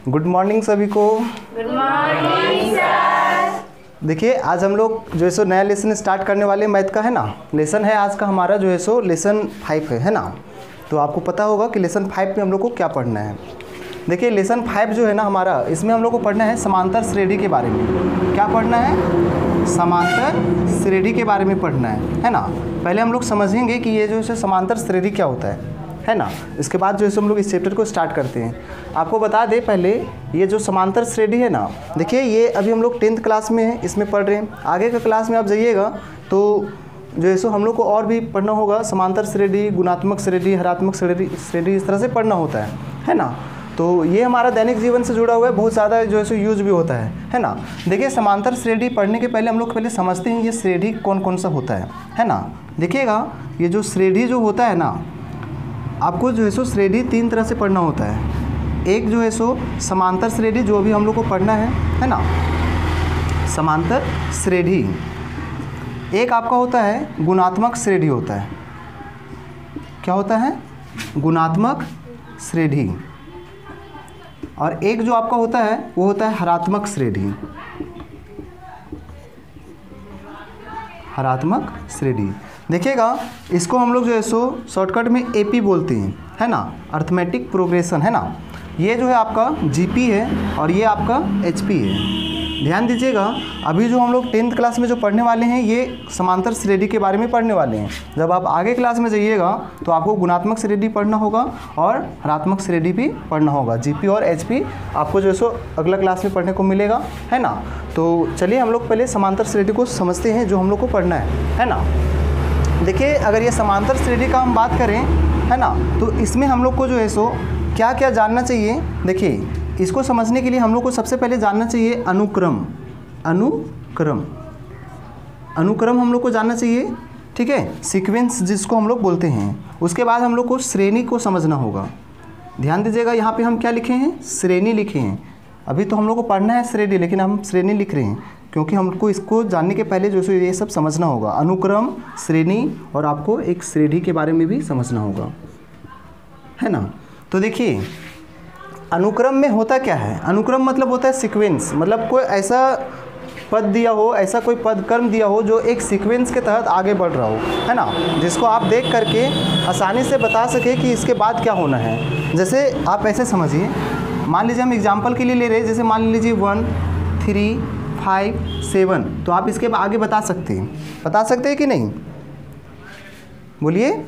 Good morning सभी को। Good morning sir. देखिए आज हम लोग जो है सो नया लेसन स्टार्ट करने वाले मैथ का है ना। लेसन है आज का हमारा जो है सो लेसन 5 है ना। तो आपको पता होगा कि लेसन 5 में हम लोग को क्या पढ़ना है। देखिए लेसन 5 जो है ना हमारा, इसमें हम लोग को पढ़ना है समांतर श्रेणी के बारे में। क्या पढ़ना है? समांतर श्रेणी के बारे में पढ़ना है ना। पहले हम लोग समझेंगे कि ये जो है समांतर श्रेणी क्या होता है ना। इसके बाद जो है हम लोग इस चैप्टर को स्टार्ट करते हैं। आपको बता दें पहले, ये जो समांतर श्रेणी है ना, देखिए ये अभी हम लोग 10th क्लास में है, इसमें पढ़ रहे हैं। आगे का क्लास में आप जाइएगा तो जो है सो हम लोग को और भी पढ़ना होगा। समांतर श्रेणी, गुणात्मक श्रेणी, हरात्मक श्रेणी इस तरह से पढ़ना होता है ना। तो ये हमारा दैनिक जीवन से जुड़ा हुआ है, बहुत ज़्यादा जो है सो यूज भी होता है ना। देखिए समांतर श्रेणी पढ़ने के पहले हम लोग पहले समझते हैं ये श्रेणी कौन कौन सा होता है ना। देखिएगा ये जो श्रेणी जो होता है ना, आपको जो है सो श्रेणी 3 तरह से पढ़ना होता है। एक जो है सो समांतर श्रेणी जो अभी हम लोग को पढ़ना है ना, समांतर श्रेणी। एक आपका होता है गुणात्मक श्रेणी होता है। क्या होता है? गुणात्मक श्रेणी। और एक जो आपका होता है वो होता है हरात्मक श्रेणी। हरात्मक श्रेणी। देखिएगा इसको हम लोग जो है सो शॉर्टकट में एपी बोलते हैं, है ना, अर्थमेटिक प्रोग्रेशन, है ना। ये जो है आपका जीपी है और ये आपका एचपी है। ध्यान दीजिएगा, अभी जो हम लोग 10th क्लास में जो पढ़ने वाले हैं ये समांतर श्रेणी के बारे में पढ़ने वाले हैं। जब आप आगे क्लास में जाइएगा तो आपको गुणात्मक श्रेणी पढ़ना होगा और हरात्मक श्रेणी भी पढ़ना होगा। जीपी और एचपी आपको जो है सो अगला क्लास में पढ़ने को मिलेगा, है ना। तो चलिए हम लोग पहले समांतर श्रेणी को समझते हैं जो हम लोग को पढ़ना है ना। देखिए अगर ये समांतर श्रेणी का हम बात करें, है ना, तो इसमें हम लोग को जो है सो क्या क्या जानना चाहिए। देखिए इसको समझने के लिए हम लोग को सबसे पहले जानना चाहिए अनुक्रम। अनुक्रम हम लोग को जानना चाहिए, ठीक है, सीक्वेंस जिसको हम लोग बोलते हैं। उसके बाद हम लोग को श्रेणी को समझना होगा। ध्यान दीजिएगा यहाँ पे हम क्या लिखे हैं? श्रेणी लिखे हैं। अभी तो हम लोग को पढ़ना है श्रेणी, लेकिन हम श्रेणी लिख रहे हैं क्योंकि हमको इसको जानने के पहले जो सो ये सब समझना होगा। अनुक्रम, श्रेणी और आपको एक श्रेणी के बारे में भी समझना होगा, है ना। तो देखिए अनुक्रम में होता क्या है? अनुक्रम मतलब होता है सीक्वेंस, मतलब कोई ऐसा पद दिया हो, ऐसा कोई पद कर्म दिया हो जो एक सीक्वेंस के तहत आगे बढ़ रहा हो, है ना, जिसको आप देख करके आसानी से बता सके कि इसके बाद क्या होना है। जैसे आप ऐसे समझिए, मान लीजिए हम एग्जाम्पल के लिए ले रहे हैं, जैसे मान लीजिए 1 3 5 7, तो आप इसके आगे बता सकते हैं कि नहीं? बोलिए,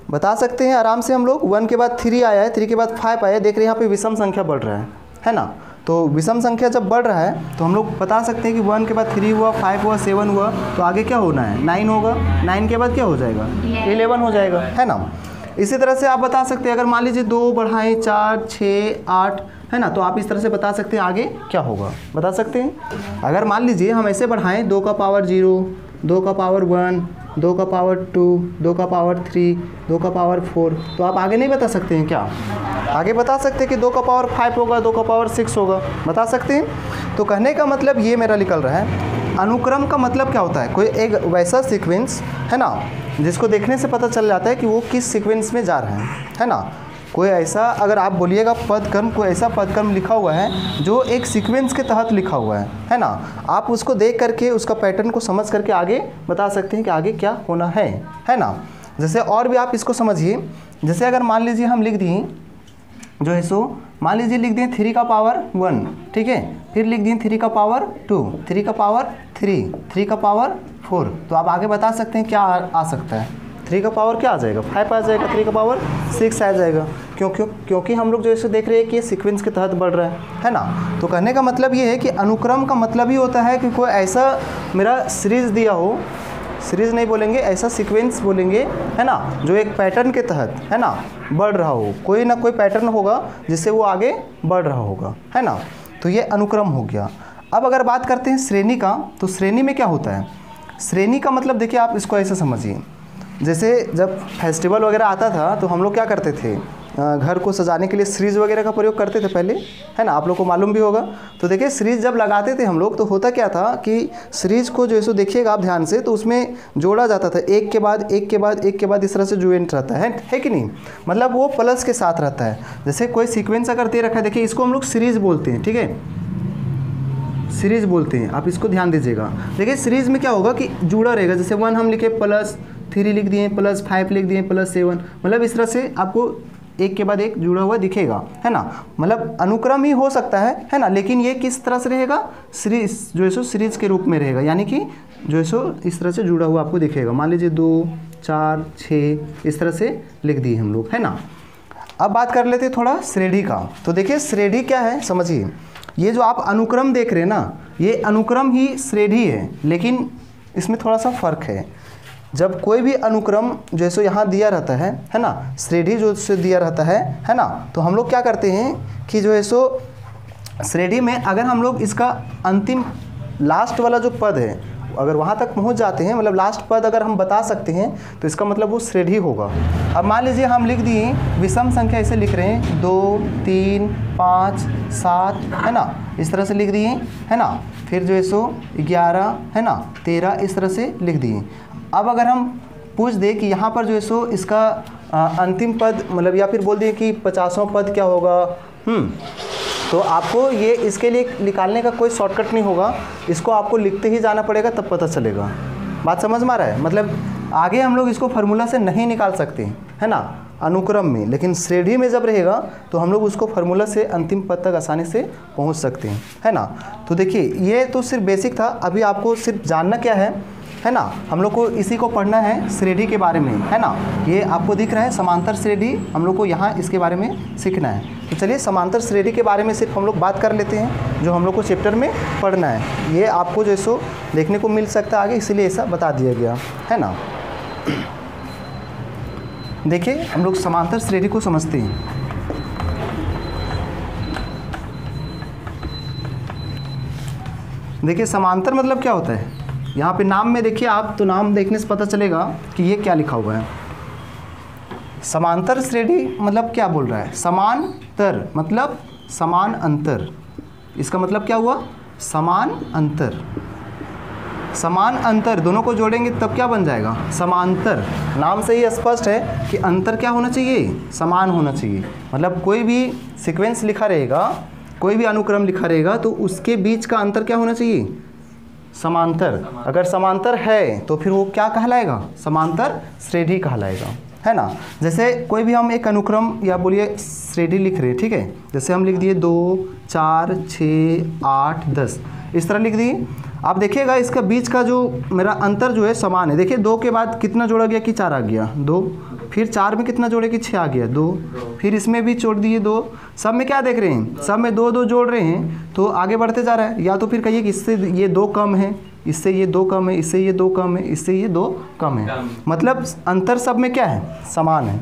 बता सकते हैं आराम से हम लोग। 1 के बाद 3 आया है, 3 के बाद 5 आया है। देख रहे हैं यहाँ पे विषम संख्या बढ़ रहा है ना। तो विषम संख्या जब बढ़ रहा है तो हम लोग बता सकते हैं कि 1 के बाद 3 हुआ, 5 हुआ, 7 हुआ, तो आगे क्या होना है? 9 होगा। 9 के बाद क्या हो जाएगा? 11 हो जाएगा, है ना। इसी तरह से आप बता सकते हैं, अगर मान लीजिए 2 बढ़ाएँ 4 6 8, है ना, तो आप इस तरह से बता सकते हैं आगे क्या होगा, बता सकते हैं। अगर मान लीजिए हम ऐसे बढ़ाएं 2 का पावर 0, 2 का पावर 1, 2 का पावर 2, 2 का पावर 3, 2 का पावर 4, तो आप आगे नहीं बता सकते हैं क्या? आगे बता सकते हैं कि 2 का पावर 5 होगा, 2 का पावर 6 होगा, बता सकते हैं। तो कहने का मतलब ये मेरा निकल रहा है, अनुक्रम का मतलब क्या होता है? कोई एक वैसा सीक्वेंस, है ना, जिसको देखने से पता चल जाता है कि वो किस सीक्वेंस में जा रहा है ना। कोई ऐसा, अगर आप बोलिएगा पदक्रम, कोई ऐसा पदक्रम लिखा हुआ है जो एक सीक्वेंस के तहत लिखा हुआ है ना, आप उसको देख करके उसका पैटर्न को समझ करके आगे बता सकते हैं कि आगे क्या होना है ना। जैसे और भी आप इसको समझिए, जैसे अगर मान लीजिए हम लिख दिए जो है सो, मान लीजिए लिख दें 3 का पावर 1, ठीक है, फिर लिख दिए 3 का पावर 2, 3 का पावर 3, 3 का पावर 4, तो आप आगे बता सकते हैं क्या आ सकता है? 3 का पावर क्या आ जाएगा? 5 आ जाएगा, 3 का पावर 6 आ जाएगा। क्योंकि हम लोग जो ऐसे देख रहे हैं कि ये सीक्वेंस के तहत बढ़ रहा है ना। तो कहने का मतलब ये है कि अनुक्रम का मतलब ही होता है कि कोई ऐसा मेरा सीरीज दिया हो, सीरीज नहीं बोलेंगे, ऐसा सीक्वेंस बोलेंगे, है ना, जो एक पैटर्न के तहत, है ना, बढ़ रहा हो। कोई ना कोई पैटर्न होगा जिससे वो आगे बढ़ रहा होगा, है ना। तो ये अनुक्रम हो गया। अब अगर बात करते हैं श्रेणी का, तो श्रेणी में क्या होता है? श्रेणी का मतलब देखिए आप इसको ऐसे समझिए, जैसे जब फेस्टिवल वगैरह आता था तो हम लोग क्या करते थे, घर को सजाने के लिए सीरीज वगैरह का प्रयोग करते थे पहले, है ना, आप लोग को मालूम भी होगा। तो देखिए सीरीज जब लगाते थे हम लोग तो होता क्या था कि सीरीज को जो है सो देखिएगा आप ध्यान से, तो उसमें जोड़ा जाता था एक के बाद एक के बाद एक के बाद, इस तरह से ज्वाइंट रहता है कि नहीं, मतलब वो प्लस के साथ रहता है। जैसे कोई सीक्वेंस अगर दे रखा है, देखिए इसको हम लोग सीरीज बोलते हैं, ठीक है, सीरीज बोलते हैं, आप इसको ध्यान दीजिएगा। देखिए सीरीज में क्या होगा कि जुड़ा रहेगा, जैसे 1 हम लिखे +3 लिख दिए, +5 लिख दिए, +7, मतलब इस तरह से आपको एक के बाद एक जुड़ा हुआ दिखेगा, है ना, मतलब अनुक्रम ही हो सकता है ना, लेकिन ये किस तरह से रहेगा, सीरीज जो है सो सीरीज के रूप में रहेगा, यानी कि जो है सो इस तरह से जुड़ा हुआ आपको दिखेगा। मान लीजिए 2 4 6 इस तरह से लिख दिए हम लोग, है ना। अब बात कर लेते हैं थोड़ा श्रेणी का। तो देखिए श्रेणी क्या है समझिए, ये जो आप अनुक्रम देख रहे हैं ना, ये अनुक्रम ही श्रेणी है, लेकिन इसमें थोड़ा सा फर्क है। जब कोई भी अनुक्रम जो है सो यहाँ दिया रहता है ना, श्रेणी जो से दिया रहता है ना, तो हम लोग क्या करते हैं कि जो है सो श्रेणी में अगर हम लोग इसका अंतिम लास्ट वाला जो पद है अगर वहाँ तक पहुँच जाते हैं, मतलब लास्ट पद अगर हम बता सकते हैं तो इसका मतलब वो श्रेणी होगा। अब मान लीजिए हम लिख दिए विषम संख्या, ऐसे लिख रहे हैं 2 3 5 7, है ना, इस तरह से लिख दिए, है ना, फिर जो है सो 11, है ना, 13 इस तरह से लिख दिए। अब अगर हम पूछ दें कि यहाँ पर जो है सो इसका अंतिम पद मतलब या फिर बोल दें कि 50वां पद क्या होगा, तो आपको ये इसके लिए निकालने का कोई शॉर्टकट नहीं होगा, इसको आपको लिखते ही जाना पड़ेगा तब पता चलेगा। बात समझ में आ रहा है, मतलब आगे हम लोग इसको फार्मूला से नहीं निकाल सकते, है ना, अनुक्रम में, लेकिन श्रेणी में जब रहेगा तो हम लोग उसको फार्मूला से अंतिम पद तक आसानी से पहुंच सकते हैं, है ना। तो देखिए ये तो सिर्फ बेसिक था, अभी आपको सिर्फ जानना क्या है ना, हम लोग को इसी को पढ़ना है श्रेणी के बारे में, है ना। ये आपको दिख रहा है समांतर श्रेणी, हम लोग को यहाँ इसके बारे में सीखना है। तो चलिए समांतर श्रेणी के बारे में सिर्फ हम लोग बात कर लेते हैं, जो हम लोग को चैप्टर में पढ़ना है। ये आपको जो सो देखने को मिल सकता है आगे, इसीलिए ऐसा बता दिया गया, है ना। देखिए हम लोग समांतर श्रेणी को समझते हैं। देखिए समांतर मतलब क्या होता है, यहाँ पे नाम में देखिए आप, तो नाम देखने से पता चलेगा कि ये क्या लिखा हुआ है। समांतर श्रेणी मतलब क्या बोल रहा है, समांतर मतलब समान अंतर, इसका मतलब क्या हुआ, समान अंतर। समान अंतर दोनों को जोड़ेंगे तब क्या बन जाएगा, समांतर। नाम से ही स्पष्ट है कि अंतर क्या होना चाहिए, समान होना चाहिए। मतलब कोई भी सीक्वेंस लिखा रहेगा, कोई भी अनुक्रम लिखा रहेगा तो उसके बीच का अंतर क्या होना चाहिए, समांतर। अगर समांतर है तो फिर वो क्या कहलाएगा, समांतर श्रेणी कहलाएगा, है ना। जैसे कोई भी हम एक अनुक्रम या बोलिए श्रेणी लिख रहे हैं, ठीक है, जैसे हम लिख दिए 2 4 6 8 10 इस तरह लिख दिए। आप देखिएगा इसका बीच का जो मेरा अंतर जो है समान है। देखिए 2 के बाद कितना जोड़ा गया कि 4 आ गया 2, फिर 4 में कितना जोड़े कि 6 आ गया 2, फिर इसमें भी जोड़ दिए 2, सब में क्या देख रहे हैं, सब में 2 2 जोड़ रहे हैं तो आगे बढ़ते जा रहा है। या तो फिर कहिए कि इससे ये 2 कम है, इससे ये 2 कम है, इससे ये 2 कम है, इससे ये 2 कम है, मतलब अंतर सब में क्या है, समान है।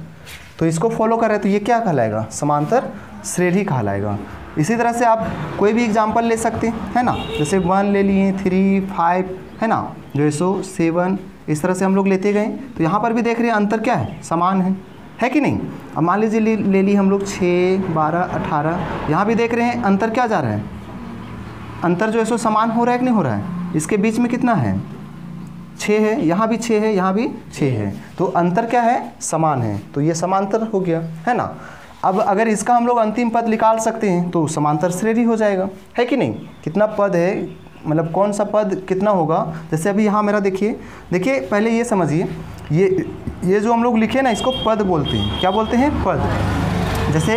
तो इसको फॉलो कर रहे हैं तो ये क्या कहलाएगा, समांतर श्रेणी कहलाएगा। इसी तरह से आप कोई भी एग्जाम्पल ले सकते हैं, है ना, जैसे 1 ले लिए, 3 5, है ना, जो है सो 7 इस तरह से हम लोग लेते गए। तो यहाँ पर भी देख रहे हैं अंतर क्या है, समान है कि नहीं। अब मान लीजिए ले ली हम लोग 6 12 18, यहाँ भी देख रहे हैं अंतर क्या जा रहा है, अंतर जो है सो समान हो रहा है कि नहीं हो रहा है। इसके बीच में कितना है, 6 है, यहाँ भी 6 है, यहाँ भी 6 है, तो अंतर क्या है, समान है, तो ये समांतर हो गया, है ना। अब अगर इसका हम लोग अंतिम पद निकाल सकते हैं तो समांतर श्रेणी हो जाएगा, है कि नहीं। कितना पद है, मतलब कौन सा पद कितना होगा। जैसे अभी यहाँ मेरा देखिए पहले ये समझिए, ये जो हम लोग लिखे ना इसको पद बोलते हैं, क्या बोलते हैं, पद। जैसे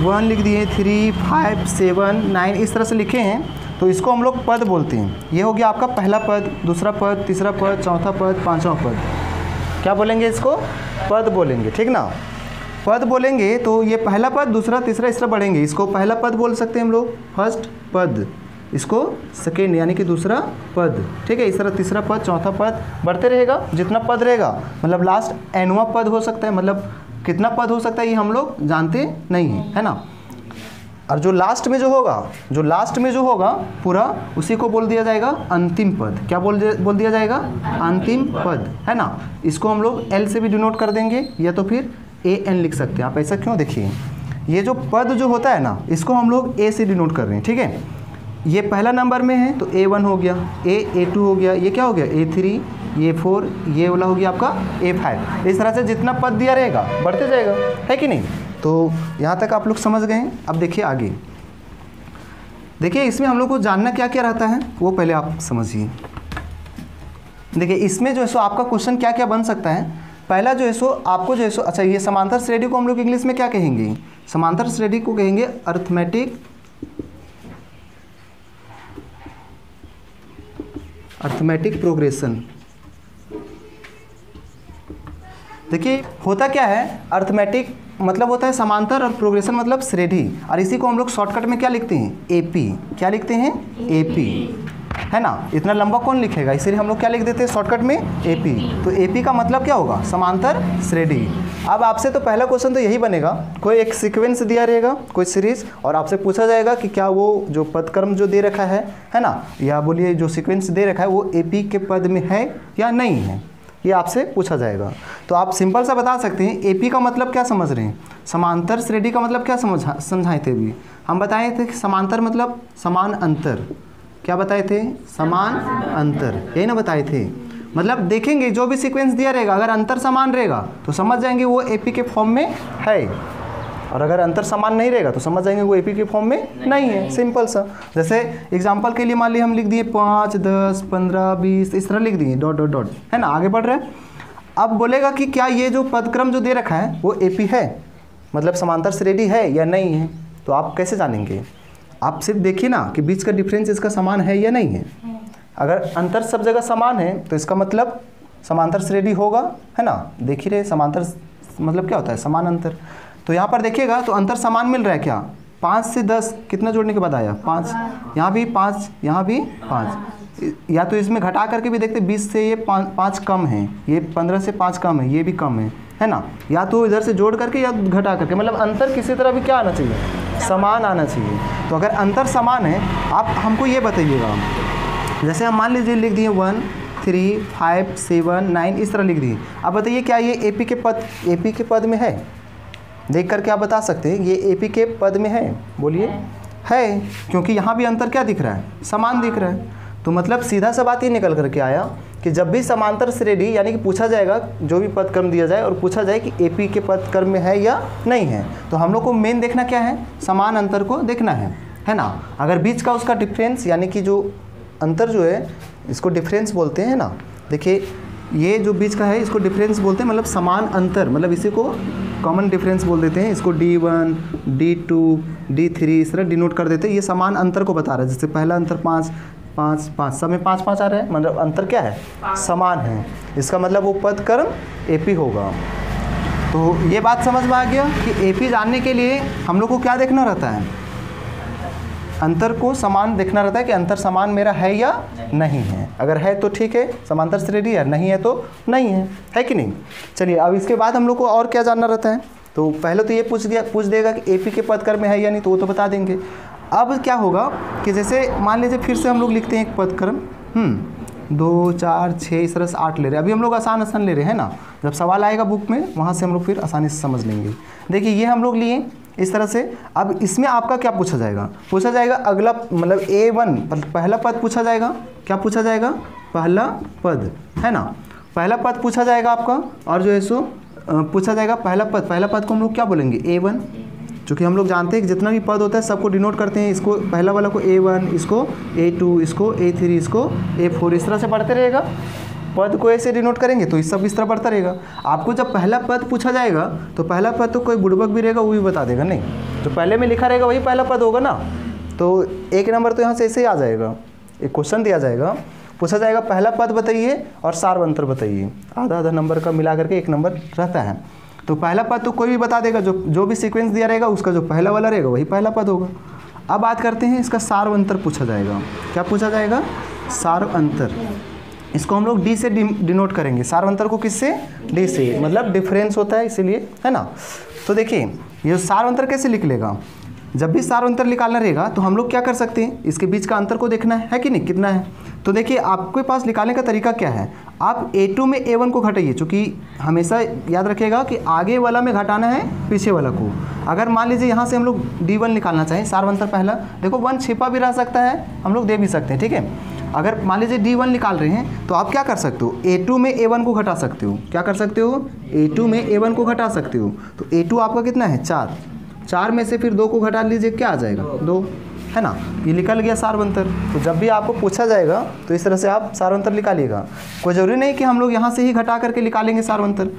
1 लिख दिए, 3 5 7 9 इस तरह से लिखे हैं तो इसको हम लोग पद बोलते हैं। ये हो गया आपका पहला पद, दूसरा पद, तीसरा पद, चौथा पद, पाँचवा पद, क्या बोलेंगे, इसको पद बोलेंगे, ठीक ना। पद बोलेंगे तो ये पहला पद, दूसरा, तीसरा इस तरह बढ़ेंगे, इसको पहला पद बोल सकते हैं हम लोग, फर्स्ट पद, इसको सेकेंड यानी कि दूसरा पद, ठीक है। इस तरह तीसरा पद, चौथा पद बढ़ते रहेगा, जितना पद रहेगा मतलब लास्ट एनवा पद हो सकता है, मतलब कितना पद हो सकता है ये हम लोग जानते नहीं हैं, है ना। और जो लास्ट में जो होगा पूरा उसी को बोल दिया जाएगा अंतिम पद। क्या बोल दिया जाएगा, अंतिम पद, है ना। इसको हम लोग एल से भी डिनोट कर देंगे या तो फिर AN लिख सकते हैं। आप ऐसा क्यों, देखिए ये जो पद जो होता है ना, इसको हम लोग A से डिनोट कर रहे हैं, ठीक है। ये पहला नंबर में है तो A1 हो गया, A2 हो गया, ये क्या हो गया A3, ये 4, ये वाला हो गया आपका A5। इस तरह से जितना पद दिया रहेगा बढ़ते जाएगा, है कि नहीं। तो यहाँ तक आप लोग समझ गए हैं। अब देखिए आगे, देखिए इसमें हम लोग को जानना क्या क्या रहता है वो पहले आप समझिए। देखिए इसमें जो है सो आपका क्वेश्चन क्या क्या बन सकता है। पहला जो है सो आपको जो है सो, अच्छा ये समांतर श्रेणी को हम लोग इंग्लिश में क्या कहेंगे, समांतर श्रेणी को कहेंगे अर्थमेटिक प्रोग्रेशन। देखिए होता क्या है, अर्थमेटिक मतलब होता है समांतर और प्रोग्रेशन मतलब श्रेणी, और इसी को हम लोग शॉर्टकट में क्या लिखते हैं, AP। क्या लिखते हैं, AP, है ना। इतना लंबा कौन लिखेगा, इसीलिए हम लोग क्या लिख देते हैं शॉर्टकट में, AP। तो AP का मतलब क्या होगा, समांतर श्रेणी। अब आपसे तो पहला क्वेश्चन तो यही बनेगा, कोई एक सीक्वेंस दिया रहेगा, कोई सीरीज, और आपसे पूछा जाएगा कि क्या वो जो पदक्रम जो दे रखा है ना, या बोलिए जो सीक्वेंस दे रखा है वो AP के पद में है या नहीं है, ये आपसे पूछा जाएगा। तो आप सिंपल सा बता सकते हैं AP का मतलब क्या समझ रहे हैं, समांतर श्रेणी का मतलब क्या समझाए थे अभी हम बताए थे, समांतर मतलब समान अंतर। क्या बताए थे, समान अंतर, यही ना बताए थे। मतलब देखेंगे जो भी सीक्वेंस दिया रहेगा अगर अंतर समान रहेगा तो समझ जाएंगे वो AP के फॉर्म में है, और अगर अंतर समान नहीं रहेगा तो समझ जाएंगे वो AP के फॉर्म में नहीं है। सिंपल सा, जैसे एग्जांपल के लिए मान ली हम लिख दिए 5, 10, 15, 20 इस तरह लिख दिए डॉट डॉट डॉट, है ना, आगे बढ़ रहे हैं। अब बोलेगा कि क्या ये जो पदक्रम जो दे रखा है वो AP है, मतलब समांतर श्रेणी है या नहीं है। तो आप कैसे जानेंगे, आप सिर्फ देखिए ना कि बीच का डिफरेंस इसका समान है या नहीं है। अगर अंतर सब जगह समान है तो इसका मतलब समांतर श्रेणी होगा, है ना। देख ही रहे समांतर मतलब क्या होता है, समान अंतर। तो यहाँ पर देखिएगा तो अंतर समान मिल रहा है क्या, 5 से 10 कितना जोड़ने के बाद आया 5, यहाँ भी 5, यहाँ भी 5, या तो इसमें घटा करके भी देखते 20 से ये 5 कम है, ये 15 से 5 कम है, ये भी कम है ना। या तो इधर से जोड़ करके या घटा करके, मतलब अंतर किसी तरह भी क्या आना चाहिए, समान आना चाहिए। तो अगर अंतर समान है, आप हमको ये बताइएगा, जैसे हम मान लीजिए लिख दिए 1, 3, 5, 7, 9 इस तरह लिख दिए। अब बताइए क्या ये AP के पद में है, देख करके आप बता सकते हैं ये AP के पद में है, बोलिए है, क्योंकि यहाँ भी अंतर क्या दिख रहा है, समान दिख रहा है। तो मतलब सीधा सा बात ये निकल करके आया कि जब भी समांतर श्रेणी यानी कि पूछा जाएगा जो भी पदक्रम दिया जाए और पूछा जाए कि AP के पदक्रम में है या नहीं है, तो हम लोग को मेन देखना क्या है, समान अंतर को देखना है ना। अगर बीच का उसका डिफरेंस यानी कि जो अंतर जो है इसको डिफरेंस बोलते हैं ना। देखिए ये जो बीच का है इसको डिफरेंस बोलते हैं, मतलब समान अंतर, मतलब इसी को कॉमन डिफरेंस बोल देते हैं। इसको D1, D2, D3 इस तरह डिनोट कर देते हैं। ये समान अंतर को बता रहा है, जैसे पहला अंतर 5, 5, 5 सब में 5, 5 आ रहा है, मतलब अंतर क्या है, समान है। इसका मतलब वो पदक्रम AP होगा। तो ये बात समझ में आ गया कि AP जानने के लिए हम लोग को क्या देखना रहता है, अंतर को समान देखना रहता है कि अंतर समान मेरा है या नहीं है। अगर है तो ठीक है, समांतर श्रेणी है, नहीं है तो नहीं है कि नहीं। चलिए अब इसके बाद हम लोग को और क्या जानना रहता है। तो पहले तो ये पूछ देगा कि AP के पदक्रम में है या नहीं, तो वो तो बता देंगे। अब क्या होगा कि जैसे मान लीजिए फिर से हम लोग लिखते हैं एक पदक्रम, 2, 4, 6 इस तरह से 8 ले रहे हैं। अभी हम लोग आसान ले रहे हैं ना, जब सवाल आएगा बुक में वहाँ से हम लोग फिर आसानी से समझ लेंगे। देखिए ये हम लोग लिए इस तरह से। अब इसमें आपका क्या पूछा जाएगा, अगला मतलब A1 पहला पद पूछा जाएगा। क्या पूछा जाएगा, पहला पद, है ना, पहला पद पूछा जाएगा आपका, और जो है सो पूछा जाएगा पहला पद को हम लोग क्या बोलेंगे, A1। चूँकि हम लोग जानते हैं कि जितना भी पद होता है सबको डिनोट करते हैं, इसको पहला वाला को A1, इसको A2, इसको A3, इसको A4 इस तरह से बढ़ते रहेगा। पद को ऐसे डिनोट करेंगे तो इस सब इस तरह बढ़ता रहेगा। आपको जब पहला पद पूछा जाएगा तो पहला पद तो कोई बुड़बक भी रहेगा वो भी बता देगा, नहीं जो पहले में लिखा रहेगा वही पहला पद होगा ना। तो 1 नंबर तो यहाँ से ऐसे ही आ जाएगा। एक क्वेश्चन दिया जाएगा, पूछा जाएगा पहला पद बताइए और सार अंतर बताइए, आधा नंबर का मिला करके 1 नंबर रहता है। तो पहला पद तो कोई भी बता देगा, जो भी सीक्वेंस दिया रहेगा उसका जो पहला वाला रहेगा वही पहला पद होगा। अब बात करते हैं इसका सार अंतर पूछा जाएगा। क्या पूछा जाएगा, सार अंतर। इसको हम लोग D से डिनोट करेंगे। सार अंतर को किससे, D से, मतलब डिफरेंस होता है इसीलिए, है ना। तो देखिए ये सार अंतर कैसे लिख लेगा, जब भी सार अंतर निकालना रहेगा तो हम लोग क्या कर सकते हैं, इसके बीच का अंतर को देखना है कि नहीं, कितना है। तो देखिए आपके पास निकालने का तरीका क्या है, आप A2 में A1 को घटाइए, चूँकि हमेशा याद रखिएगा कि आगे वाला में घटाना है पीछे वाला को। अगर मान लीजिए यहाँ से हम लोग D1 निकालना चाहें, सार अंतर पहला, देखो 1 छिपा भी रह सकता है, हम लोग दे भी सकते हैं, ठीक है। अगर मान लीजिए D1 निकाल रहे हैं तो आप क्या कर सकते हो, A2 में A1 को घटा सकते हो। क्या कर सकते हो, A2 में A1 को घटा सकते हो। तो A2 आपका कितना है 4, 4 में से फिर 2 को घटा लीजिए, क्या आ जाएगा 2, है ना। ये निकल गया सारवंतर। तो जब भी आपको पूछा जाएगा तो इस तरह से आप सारवंतर निकालिएगा। कोई ज़रूरी नहीं कि हम लोग यहाँ से ही घटा करके निकालेंगे सारवंतर,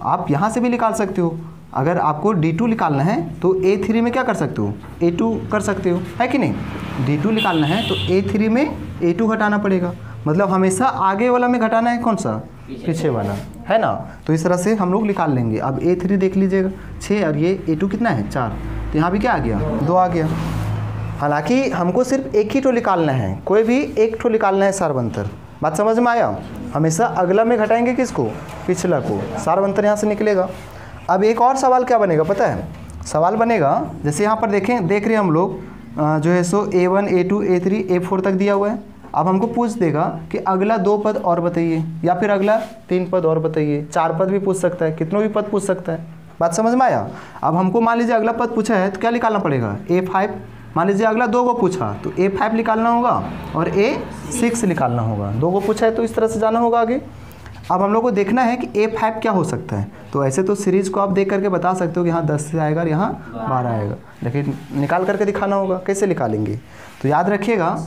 आप यहाँ से भी निकाल सकते हो। अगर आपको D2 निकालना है तो A3 में क्या कर सकते हो, A2 कर सकते हो, है कि नहीं। D2 निकालना है तो A3 में A2 घटाना पड़ेगा, मतलब हमेशा आगे वाला में घटाना है, कौन सा, पीछे वाला, है ना। तो इस तरह से हम लोग निकाल लेंगे। अब A3 देख लीजिएगा 6 और ये A2 कितना है 4, तो यहाँ भी क्या आ गया 2 आ गया। हालांकि हमको सिर्फ एक ही ठो निकालना है, कोई भी एक ठो निकालना है सारवंतर। बात समझ में आया। हमेशा अगला में घटाएंगे किसको, पिछला को, सारवंतर यहाँ से निकलेगा। अब एक और सवाल क्या बनेगा पता है, सवाल बनेगा जैसे यहाँ पर देख रहे हैं हम लोग जो है सो A1 A2 A3 A4 तक दिया हुआ है। अब हमको पूछ देगा कि अगला 2 पद और बताइए, या फिर अगला 3 पद और बताइए, 4 पद भी पूछ सकता है, कितनों भी पद पूछ सकता है। बात समझ में आया। अब हमको मान लीजिए अगला पद पूछा है तो क्या निकालना पड़ेगा, A5। मान लीजिए अगला 2 को पूछा तो A5 निकालना होगा और A6 निकालना होगा। 2 को पूछा है तो इस तरह से जाना होगा आगे। अब हम लोग को देखना है कि A5 क्या हो सकता है। तो ऐसे तो सीरीज़ को आप देख करके बता सकते हो कि यहाँ 10 से आएगा और यहाँ 12 आएगा, लेकिन निकाल करके दिखाना होगा। कैसे निकालेंगे, तो याद रखिएगा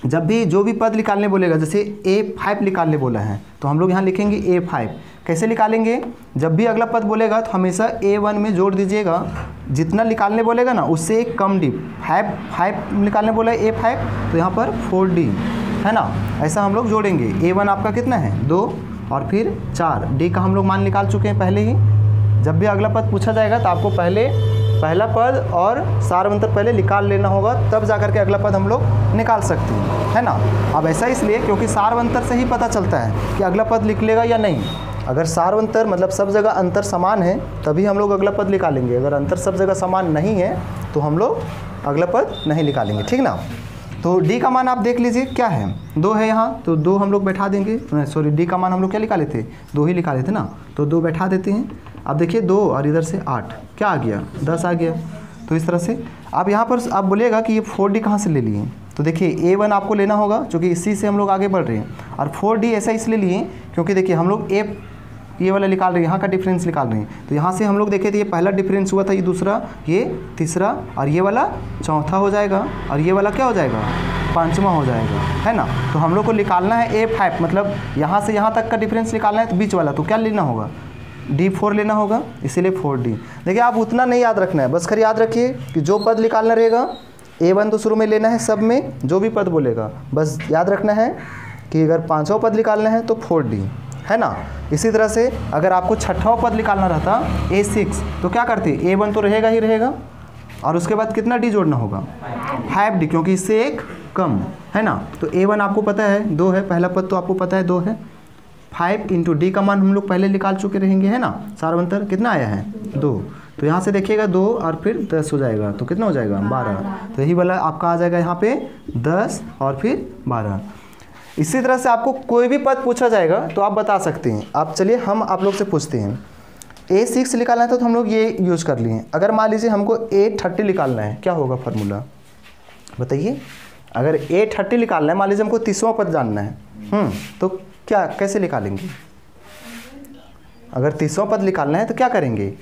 जब भी जो भी पद निकालने बोलेगा, जैसे A5 निकालने बोला है तो हम लोग यहाँ लिखेंगे A5। कैसे निकालेंगे, जब भी अगला पद बोलेगा तो हमेशा A1 में जोड़ दीजिएगा, जितना निकालने बोलेगा ना उससे एक कम डी। 5 निकालने बोला है A5 तो यहाँ पर 4D, है ना। ऐसा हम लोग जोड़ेंगे। A1 आपका कितना है 2 और फिर 4, D का हम लोग मान निकाल चुके हैं पहले ही। जब भी अगला पद पूछा जाएगा तो आपको पहले पहला पद और सारवंतर पहले निकाल लेना होगा, तब जा करके अगला पद हम लोग निकाल सकते हैं, है ना। अब ऐसा इसलिए क्योंकि सारवंतर से ही पता चलता है कि अगला पद निकलेगा या नहीं। अगर सारवंतर मतलब सब जगह अंतर समान है तभी हम लोग अगला पद निकालेंगे, अगर अंतर सब जगह समान नहीं है तो हम लोग अगला पद नहीं निकालेंगे, ठीक ना। तो D का मान आप देख लीजिए क्या है, 2 है यहाँ, तो 2 हम लोग बैठा देंगे। सॉरी, D का मान हम लोग क्या निकाले थे, 2 ही निकाले थे ना, तो 2 बैठा देते हैं। अब देखिए 2 और इधर से 8, क्या आ गया 10 आ गया। तो इस तरह से अब यहाँ पर आप बोलिएगा कि ये 4D कहाँ से ले लिए, तो देखिए A1 आपको लेना होगा क्योंकि इसी से हम लोग आगे बढ़ रहे हैं, और 4D ऐसा इसलिए लिए क्योंकि देखिए हम लोग ये वाला निकाल रहे हैं, यहाँ का डिफरेंस निकाल रहे हैं। तो यहाँ से हम लोग देखे थे ये पहला डिफरेंस हुआ था, ये दूसरा, ये तीसरा, और ये वाला चौथा हो जाएगा, और ये वाला क्या हो जाएगा 5वां हो जाएगा, है ना। तो हम लोग को निकालना है A5, मतलब यहाँ से यहाँ तक का डिफरेंस निकालना है, तो बीच वाला तो क्या लेना होगा D4 लेना होगा, इसीलिए 4D। देखिए आप उतना नहीं याद रखना है, बस खैर याद रखिए कि जो पद निकालना रहेगा A1 तो शुरू में लेना है, सब में जो भी पद बोलेगा बस याद रखना है कि अगर 5वां पद निकालना है तो 4D, है ना। इसी तरह से अगर आपको 6वां पद निकालना रहता A6 तो क्या करते, A1 तो रहेगा ही रहेगा, और उसके बाद कितना D जोड़ना होगा 5D, क्योंकि इससे एक कम, है ना। तो A1 आपको पता है 2 है, पहला पद तो आपको पता है 2 है। 5 इंटू D का मान हम लोग पहले निकाल चुके रहेंगे, है ना। सारवंतर कितना आया है 2, तो यहाँ से देखिएगा 2 और फिर 10 हो जाएगा, तो कितना हो जाएगा 12। तो यही वाला आपका आ जाएगा यहाँ पे 10 और फिर 12। इसी तरह से आपको कोई भी पद पूछा जाएगा तो आप बता सकते हैं। आप चलिए हम आप लोग से पूछते हैं, A6 निकालना है तो हम लोग ये यूज़ कर लिए। अगर मान लीजिए हमको A30 निकालना है, क्या होगा फार्मूला बताइए। अगर A30 निकालना है, मान लीजिए हमको 30वां पद जानना है, तो क्या कैसे निकालेंगे। अगर 30वां पद निकालना है तो क्या करेंगे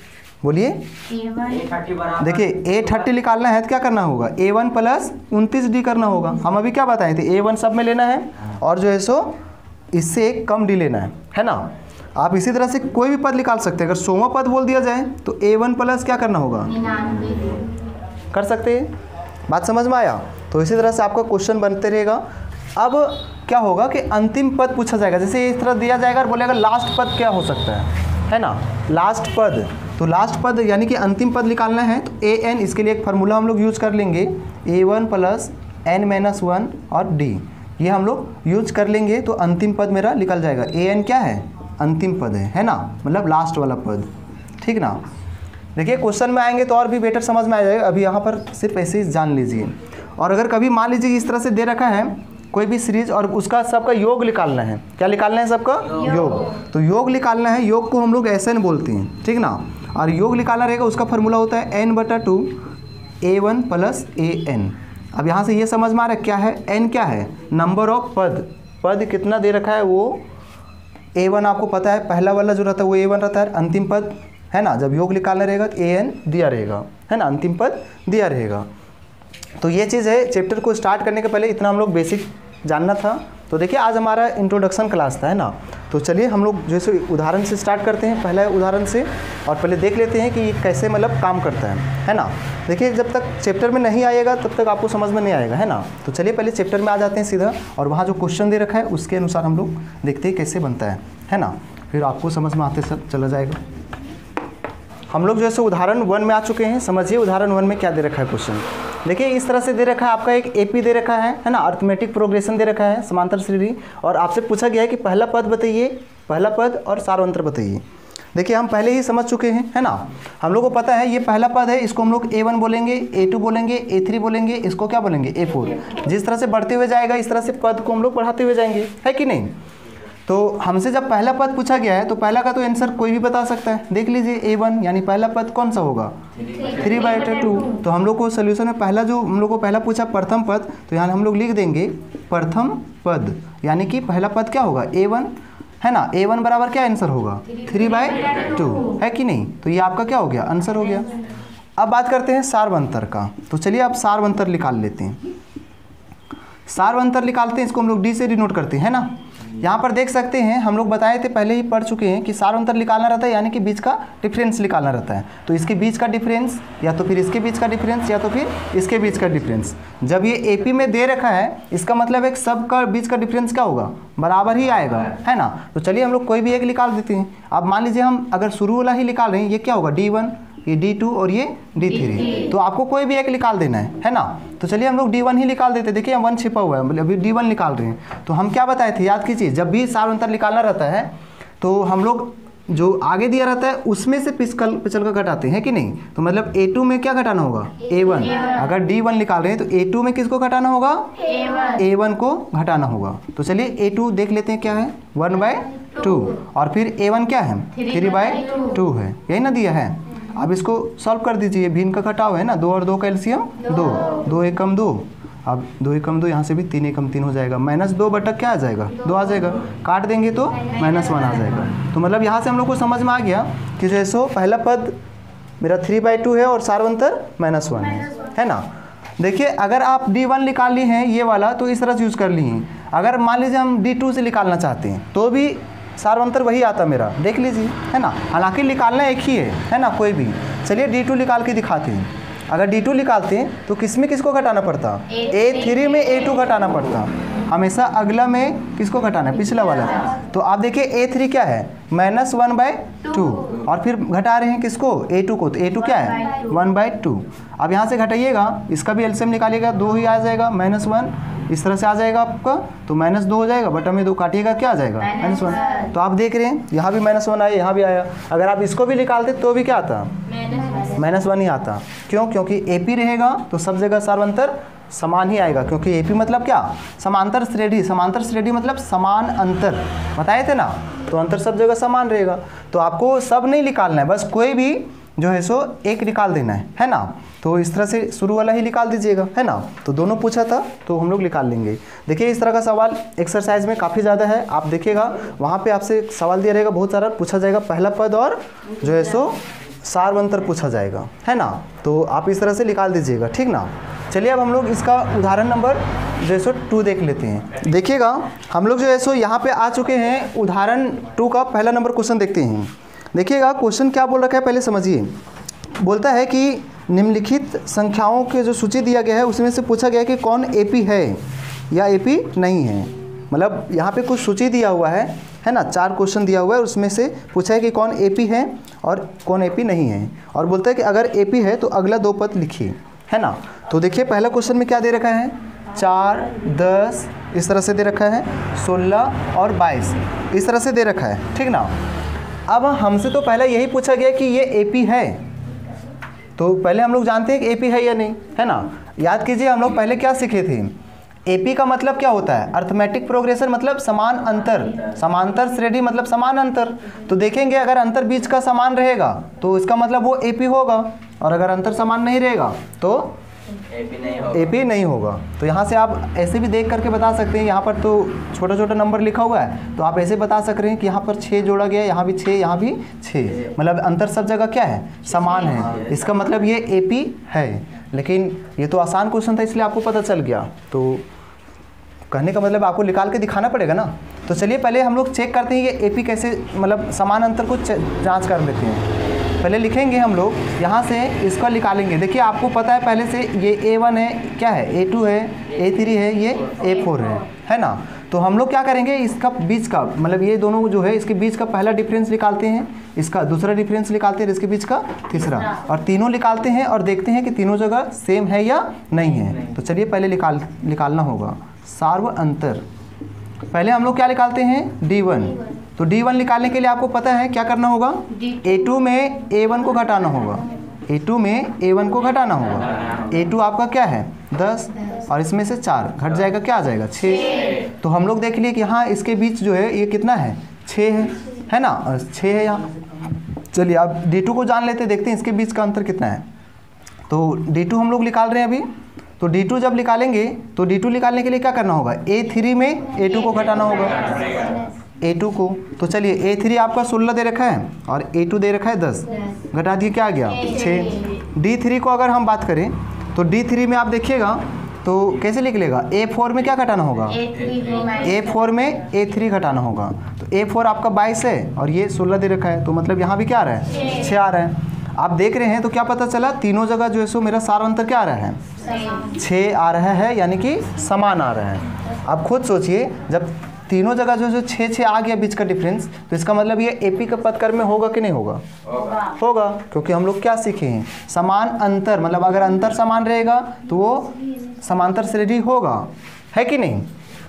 बोलिए। देखिए A30 निकालना है तो क्या करना होगा, A1 प्लस 29D करना होगा। हम अभी क्या बताए थे, A1 सब में लेना है और जो है सो इससे एक कम D लेना है ना। आप इसी तरह से कोई भी पद निकाल सकते हैं। अगर 100वां पद बोल दिया जाए तो A1 प्लस क्या करना होगा, कर सकते हैं। बात समझ में आया। तो इसी तरह से आपका क्वेश्चन बनते रहेगा। अब क्या होगा कि अंतिम पद पूछा जाएगा, जैसे इस तरह दिया जाएगा और बोलेगा लास्ट पद क्या हो सकता है ना, लास्ट पद। तो लास्ट पद यानी कि अंतिम पद निकालना है तो AN, इसके लिए एक फार्मूला हम लोग यूज़ कर लेंगे, A1 प्लस N-1 और D, ये हम लोग यूज कर लेंगे तो अंतिम पद मेरा निकल जाएगा। AN क्या है, अंतिम पद है ना, मतलब लास्ट वाला पद, ठीक ना। देखिए क्वेश्चन में आएंगे तो और भी बेटर समझ में आ जाएगा, अभी यहाँ पर सिर्फ ऐसे ही जान लीजिए। और अगर कभी मान लीजिए इस तरह से दे रखा है कोई भी सीरीज और उसका सबका योग निकालना है, क्या निकालना है सबका योग, तो योग निकालना है, योग को हम लोग SN बोलते हैं, ठीक ना। और योग निकालना रहेगा, उसका फॉर्मूला होता है n/2 A1 + AN। अब यहाँ से ये समझ में आ रहा है क्या है, n क्या है, नंबर ऑफ पद कितना दे रखा है वो A1 आपको पता है, पहला वाला जो रहता है वो A1 रहता है, अंतिम पद है ना, जब योग निकालना रहेगा तो AN दिया रहेगा, है ना, अंतिम पद दिया रहेगा। तो ये चीज़ है, चैप्टर को स्टार्ट करने के पहले इतना हम लोग बेसिक जानना था। तो देखिए आज हमारा इंट्रोडक्शन क्लास था, है ना। तो चलिए हम लोग जैसे उदाहरण से स्टार्ट करते हैं, पहला उदाहरण से, और पहले देख लेते हैं कि ये कैसे मतलब काम करता है ना। देखिए जब तक चैप्टर में नहीं आएगा तब तक आपको समझ में नहीं आएगा, है ना। तो चलिए पहले चैप्टर में आ जाते हैं सीधा, और वहाँ जो क्वेश्चन दे रखा है उसके अनुसार हम लोग देखते हैं कैसे बनता है ना, फिर आपको समझ में आते सब चला जाएगा। हम लोग जैसे उदाहरण 1 में आ चुके हैं, समझिए उदाहरण 1 में क्या दे रखा है क्वेश्चन। देखिए इस तरह से दे रखा है, आपका एक AP दे रखा है ना, अर्थमेटिक प्रोग्रेशन दे रखा है, समांतर श्रेणी, और आपसे पूछा गया है कि पहला पद बताइए, पहला पद और सारवंतर बताइए। देखिए हम पहले ही समझ चुके हैं, है ना, हम लोग को पता है ये पहला पद है, इसको हम लोग A1 बोलेंगे, A2 बोलेंगे, A3 बोलेंगे, इसको क्या बोलेंगे A4। जिस तरह से बढ़ते हुए जाएगा इस तरह से पद को हम लोग बढ़ाते हुए जाएंगे, है कि नहीं। तो हमसे जब पहला पद पूछा गया है तो पहला का तो आंसर कोई भी बता सकता है। देख लीजिए A1 यानी पहला पद कौन सा होगा 3/2। तो हम लोग को सोल्यूशन में पहला जो हम लोग को पहला पूछा प्रथम पद, तो यहाँ हम लोग लिख देंगे प्रथम पद, यानी कि पहला पद क्या होगा A1, है ना। A1 बराबर क्या आंसर होगा 3/2, है कि नहीं। तो ये आपका क्या हो गया, आंसर हो गया। अब बात करते हैं सारवंतर का। तो चलिए आप सारवंतर निकाल लेते हैं। सारवंतर निकालते हैं, इसको हम लोग D से डिनोट करते हैं, है ना। यहाँ पर देख सकते हैं हम लोग बताए थे, पहले ही पढ़ चुके हैं कि सारवंतर निकालना रहता है, यानी कि बीच का डिफरेंस निकालना रहता है। तो इसके बीच का डिफरेंस, या तो फिर इसके बीच का डिफरेंस, या तो फिर इसके बीच का डिफरेंस। जब ये AP में दे रखा है इसका मतलब एक सब का बीच का डिफरेंस क्या होगा, बराबर ही आएगा, है ना। तो चलिए हम लोग कोई भी एक निकाल देते हैं। अब मान लीजिए हम अगर शुरू वाला ही निकाल रहे हैं, ये क्या होगा D1, ये D2 और ये D3। तो आपको कोई भी एक निकाल देना है ना। तो चलिए हम लोग D1 ही निकाल देते हैं। देखिए 1 छिपा हुआ है, अभी D1 निकाल रहे हैं। तो हम क्या बताए थे, याद कीजिए, जब भी सारवंतर निकालना रहता है तो हम लोग जो आगे दिया रहता है उसमें से पिछल कर घटाते हैं कि नहीं। तो मतलब A2 में क्या घटाना होगा A1। अगर D1 निकाल रहे हैं तो A2 में किसको घटाना होगा A1 को घटाना होगा। तो चलिए A2 देख लेते हैं क्या है 1/2, और फिर A1 क्या है 3/2 है, यही ना दिया है। अब इसको सॉल्व कर दीजिए, भिन्न का घटाव है ना, 2 और 2 का एलसीएम 2, 2 1 कम 2, अब 2 1 कम 2, यहाँ से भी 3 1 कम 3 हो जाएगा, -2 बटा क्या आ जाएगा 2 आ जाएगा, काट देंगे तो -1 आ जाएगा। तो मतलब यहाँ से हम लोग को समझ में आ गया कि जैसो पहला पद मेरा 3/2 है और सारवंतर -1 है ना। देखिए अगर आप D1 निकाल ली हैं ये वाला तो इस तरह से यूज़ कर ली हैं। अगर मान लीजिए हम D2 से निकालना चाहते हैं तो भी सारवंतर वही आता मेरा, देख लीजिए, है ना। हालांकि निकालना एक ही है ना, कोई भी। चलिए D2 निकाल के दिखाते हैं। अगर D2 निकालते हैं तो किस में किसको घटाना पड़ता, A3 में A2 घटाना पड़ता। हमेशा अगला में किसको घटाना है, पिछला वाला। तो आप देखिए A3 क्या है -1/2, और फिर घटा रहे हैं किसको A2 को, तो A2 क्या है 1/2। अब यहाँ से घटाइएगा, इसका भी एलसीएम निकालिएगा, 2 ही आ जाएगा, -1 इस तरह से आ जाएगा आपका, तो -2 हो जाएगा, बटा में 2 काटिएगा क्या आ जाएगा -1। तो आप देख रहे हैं यहाँ भी -1 आया, यहाँ भी आया। अगर आप इसको भी निकालते तो भी क्या आता -1 ही आता। क्यों, क्योंकि AP रहेगा तो सब जगह सारवंतर समान ही आएगा, क्योंकि AP मतलब क्या समांतर श्रेणी, समांतर श्रेणी मतलब समान अंतर, बताए थे ना। तो अंतर सब जगह समान रहेगा। तो आपको सब नहीं निकालना है, बस कोई भी जो है सो एक निकाल देना है ना। तो इस तरह से शुरू वाला ही निकाल दीजिएगा, है ना। तो दोनों पूछा था तो हम लोग निकाल लेंगे। देखिए इस तरह का सवाल एक्सरसाइज में काफ़ी ज़्यादा है, आप देखिएगा वहाँ पे आपसे सवाल दिया रहेगा, बहुत सारा पूछा जाएगा, पहला पद और जो है सो सारवंतर पूछा जाएगा, है ना। तो आप इस तरह से निकाल दीजिएगा, ठीक ना। चलिए अब हम लोग इसका उदाहरण नंबर जो है सो 2 देख लेते हैं। देखिएगा हम लोग जो है सो यहाँ पे आ चुके हैं, उदाहरण 2 का पहला नंबर क्वेश्चन देखते हैं। देखिएगा क्वेश्चन क्या बोल रखा है पहले समझिए। बोलता है कि निम्नलिखित संख्याओं के जो सूची दिया गया है उसमें से पूछा गया है कि कौन AP है या AP नहीं है। मतलब यहाँ पे कुछ सूची दिया हुआ है ना, 4 क्वेश्चन दिया हुआ है, उसमें से पूछा है कि कौन AP है और कौन AP नहीं है। और बोलता है कि अगर AP है तो अगला 2 पद लिखिए, है ना। तो देखिए पहला क्वेश्चन में क्या दे रखा है 4 10 इस तरह से दे रखा है, 16 और 22 इस तरह से दे रखा है, ठीक ना। अब हमसे तो पहले यही पूछा गया कि ये AP है तो पहले हम लोग जानते हैं कि AP है या नहीं, है ना। याद कीजिए हम लोग पहले क्या सीखे थे, AP का मतलब क्या होता है, अर्थमेटिक प्रोग्रेशन मतलब समान अंतर, समांतर श्रेणी मतलब समान अंतर। तो देखेंगे अगर अंतर बीच का समान रहेगा तो इसका मतलब वो AP होगा, और अगर अंतर समान नहीं रहेगा तो AP नहीं होगा। तो यहाँ से आप ऐसे भी देख करके बता सकते हैं, यहाँ पर तो छोटा छोटा नंबर लिखा हुआ है, तो आप ऐसे बता सक रहे हैं कि यहाँ पर 6 जोड़ा गया, यहाँ भी 6, यहाँ भी 6, मतलब अंतर सब जगह क्या है, समान है। इसका मतलब ये AP है। लेकिन ये तो आसान क्वेश्चन था इसलिए आपको पता चल गया, तो कहने का मतलब आपको निकाल के दिखाना पड़ेगा ना। तो चलिए पहले हम लोग चेक करते हैं ये AP कैसे, मतलब समान अंतर को जाँच कर लेते हैं। पहले लिखेंगे हम लोग, यहाँ से इसका निकालेंगे। देखिए आपको पता है पहले से ये A1 है, क्या है A2 है, A3 है, ये A4 है ना। तो हम लोग क्या करेंगे, इसका बीच का मतलब ये दोनों जो है इसके बीच का पहला डिफरेंस निकालते हैं, इसका दूसरा डिफरेंस निकालते हैं, इसके बीच का तीसरा, और तीनों निकालते हैं और देखते हैं कि तीनों जगह सेम है या नहीं है। तो चलिए पहले निकालना होगा सार्व अंतर। पहले हम लोग क्या निकालते हैं, D1। तो D1 निकालने के लिए आपको पता है क्या करना होगा, A2 में A1 को घटाना होगा, A2 में A1 को घटाना होगा। A2 आपका क्या है 10, और इसमें से 4 घट जाएगा, क्या आ जाएगा 6। तो हम लोग देख लिए कि यहाँ इसके बीच जो है ये कितना है 6 है ना, और 6 है यहाँ। चलिए अब D2 को जान लेते, देखते हैं इसके बीच का अंतर कितना है। तो D2 हम लोग निकाल रहे हैं अभी। तो D2 जब निकालेंगे तो D2 निकालने के लिए क्या करना होगा, A3 में A2 को घटाना होगा, A2 को। तो चलिए A3 आपका 16 दे रखा है और A2 दे रखा है 10, घटा दिए क्या आ गया 6। D3 को अगर हम बात करें तो D3 में आप देखिएगा तो कैसे लिख लेगा, A4 में क्या घटाना होगा, A4 में A3 घटाना होगा। तो A4 आपका 22 है और ये 16 दे रखा है, तो मतलब यहाँ भी क्या आ रहा है 6 आ रहा है। आप देख रहे हैं तो क्या पता चला, तीनों जगह जो है सो मेरा सारा अंतर क्या आ रहा है 6 आ रहा है, यानी कि समान आ रहा है। आप खुद सोचिए जब तीनों जगह जो 6 आ गया बीच का डिफरेंस, तो इसका मतलब ये AP का पदक्रम में होगा कि नहीं होगा, होगा, क्योंकि हम लोग क्या सीखे हैं, समान अंतर, मतलब अगर अंतर समान रहेगा तो वो समांतर श्रेणी होगा, है कि नहीं,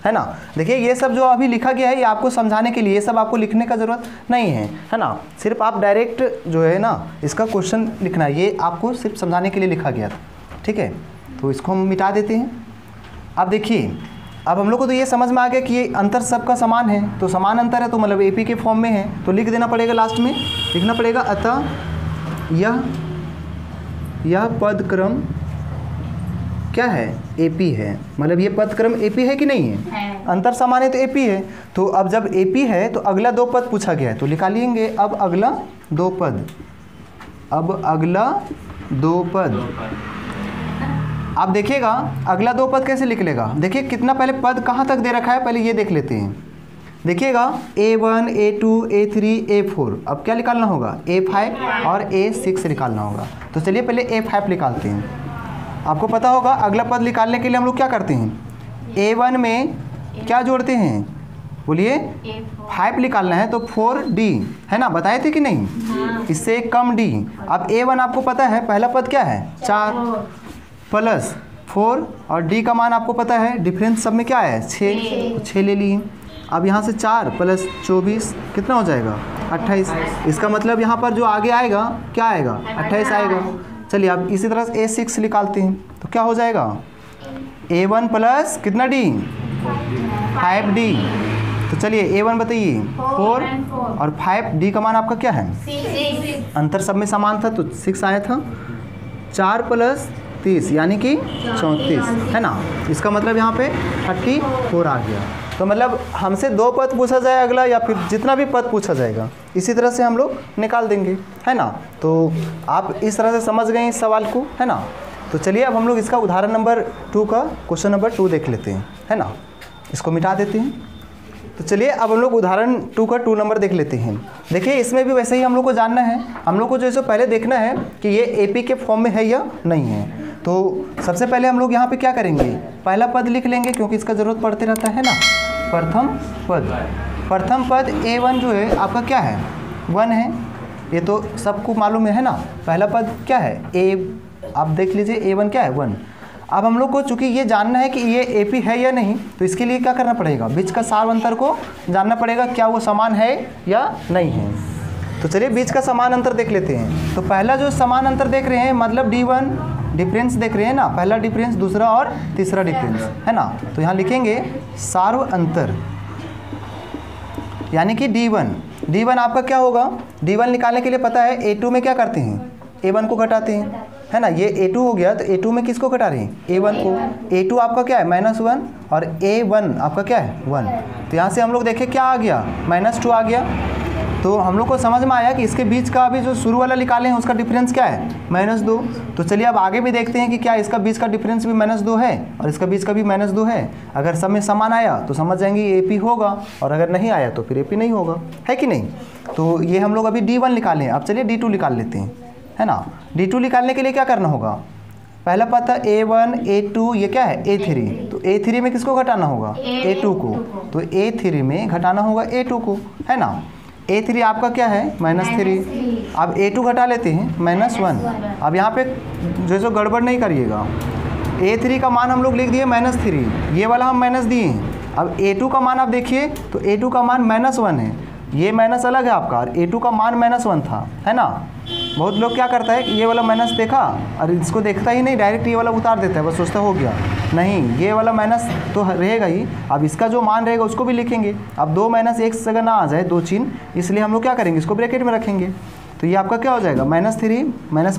है ना। देखिए ये सब जो अभी लिखा गया है ये आपको समझाने के लिए, ये सब आपको लिखने का ज़रूरत नहीं है ना। सिर्फ आप डायरेक्ट जो है ना इसका क्वेश्चन लिखना है, ये आपको सिर्फ समझाने के लिए लिखा गया था, ठीक है। तो इसको हम मिटा देते हैं। अब देखिए अब हम लोग को तो ये समझ में आ गया कि ये अंतर सबका समान है, तो समान अंतर है तो मतलब AP के फॉर्म में है, तो लिख देना पड़ेगा, लास्ट में लिखना पड़ेगा, अतः यह पदक्रम क्या है AP है, मतलब ये पदक्रम AP है कि नहीं है, अंतर समान है तो AP है। तो अब जब AP है तो अगला 2 पद पूछा गया है, तो निकालेंगे अब अगला 2 पद, अब अगला 2 पद। आप देखिएगा अगला 2 पद कैसे लिख लेगा, देखिए कितना पहले पद कहाँ तक दे रखा है, पहले ये देख लेते हैं। देखिएगा A1 A2 A3 A4, अब क्या निकालना होगा A5 और A6 निकालना होगा। तो चलिए पहले A5 निकालते हैं। आपको पता होगा अगला पद निकालने के लिए हम लोग क्या करते हैं, A1 में क्या जोड़ते हैं, बोलिए 5 निकालना है तो 4D है ना, बताए थे कि नहीं, इससे कम D। अब A1 आपको पता है पहला पद क्या है 4 प्लस 4 और D का मान आपको पता है, डिफरेंस सब में क्या है 6 ले लिए। अब यहाँ से 4 प्लस 24 कितना हो जाएगा 28। इसका मतलब यहाँ पर जो आगे आएगा क्या आएगा 28 आएगा। चलिए अब इसी तरह से A6 निकालते हैं तो क्या हो जाएगा A1 प्लस कितना D 5D। तो चलिए A1 बताइए 4 और 5D का मान आपका क्या है अंतर सब में समान था तो 6 आया था। 4 प्लस 30 यानी कि 34 है ना, इसका मतलब यहाँ पे 34 आ गया। तो मतलब हमसे 2 पद पूछा जाए अगला, या फिर जितना भी पद पूछा जाएगा इसी तरह से हम लोग निकाल देंगे, है ना। तो आप इस तरह से समझ गए इस सवाल को, है ना। तो चलिए अब हम लोग इसका उदाहरण नंबर 2 का क्वेश्चन नंबर 2 देख लेते हैं, है ना। इसको मिटा देते हैं। तो चलिए अब हम लोग उदाहरण 2 का 2 नंबर देख लेते हैं। देखिए इसमें भी वैसे ही हम लोग को जानना है, हम लोग को जो है पहले देखना है कि ये AP के फॉर्म में है या नहीं है। तो सबसे पहले हम लोग यहाँ पे क्या करेंगे, पहला पद लिख लेंगे क्योंकि इसका ज़रूरत पड़ते रहता है ना। प्रथम पद A1 जो है आपका क्या है 1 है, ये तो सबको मालूम है ना। पहला पद क्या है आप देख लीजिए A1 क्या है 1। अब हम लोग को चूँकि ये जानना है कि ये AP है या नहीं, तो इसके लिए क्या करना पड़ेगा, बीच का सार अंतर को जानना पड़ेगा क्या वो समान है या नहीं है। तो चलिए बीच का समान अंतर देख लेते हैं। तो पहला जो समान अंतर देख रहे हैं मतलब D1 डिफरेंस देख रहे हैं ना, पहला डिफरेंस, दूसरा और तीसरा डिफरेंस, है ना। तो यहाँ लिखेंगे सार्व अंतर, यानी कि D1 आपका क्या होगा, D1 निकालने के लिए पता है A2 में क्या करते हैं, A1 को घटाते हैं, है ना। ये A2 हो गया तो A2 में किसको घटा रहे हैं, A1 को। A2 आपका क्या है -1 और A1 आपका क्या है 1। तो यहाँ से हम लोग देखें क्या आ गया, -2 आ गया। तो हम लोग को समझ में आया कि इसके बीच का अभी जो शुरू वाला निकाले हैं उसका डिफरेंस क्या है, -2। तो चलिए अब आगे भी देखते हैं कि क्या इसका बीच का डिफरेंस भी -2 है और इसका बीच का भी -2 है। अगर सब में समान आया तो समझ जाएंगे AP होगा, और अगर नहीं आया तो फिर AP नहीं होगा, है कि नहीं। तो ये हम लोग अभी D1 निकालें। अब चलिए D2 निकाल लेते हैं, है ना। D2 निकालने के लिए क्या करना होगा, पहला पता A1 A2 ये क्या है A3। तो A3 में किसको घटाना होगा, A2 को। तो A3 में घटाना होगा A2 को, है ना। A3 आपका क्या है -3। अब A2 घटा लेते हैं -1। अब यहाँ पे जो गड़बड़ नहीं करिएगा, A3 का मान हम लोग लिख दिए -3, ये वाला हम माइनस दिए हैं। अब A2 का मान आप देखिए तो A2 का मान -1 है, ये माइनस अलग है आपका, और A2 का मान -1 था, है ना। बहुत लोग क्या करता है कि ये वाला माइनस देखा और इसको देखता ही नहीं, डायरेक्ट ये वाला उतार देता है, बस सोचता हो गया, नहीं ये वाला माइनस तो रहेगा ही। अब इसका जो मान रहेगा उसको भी लिखेंगे। अब 2 - 1 से अगर ना आ जाए 2 चिन्ह, इसलिए हम लोग क्या करेंगे, इसको ब्रैकेट में रखेंगे। तो ये आपका क्या हो जाएगा, -3 माइनस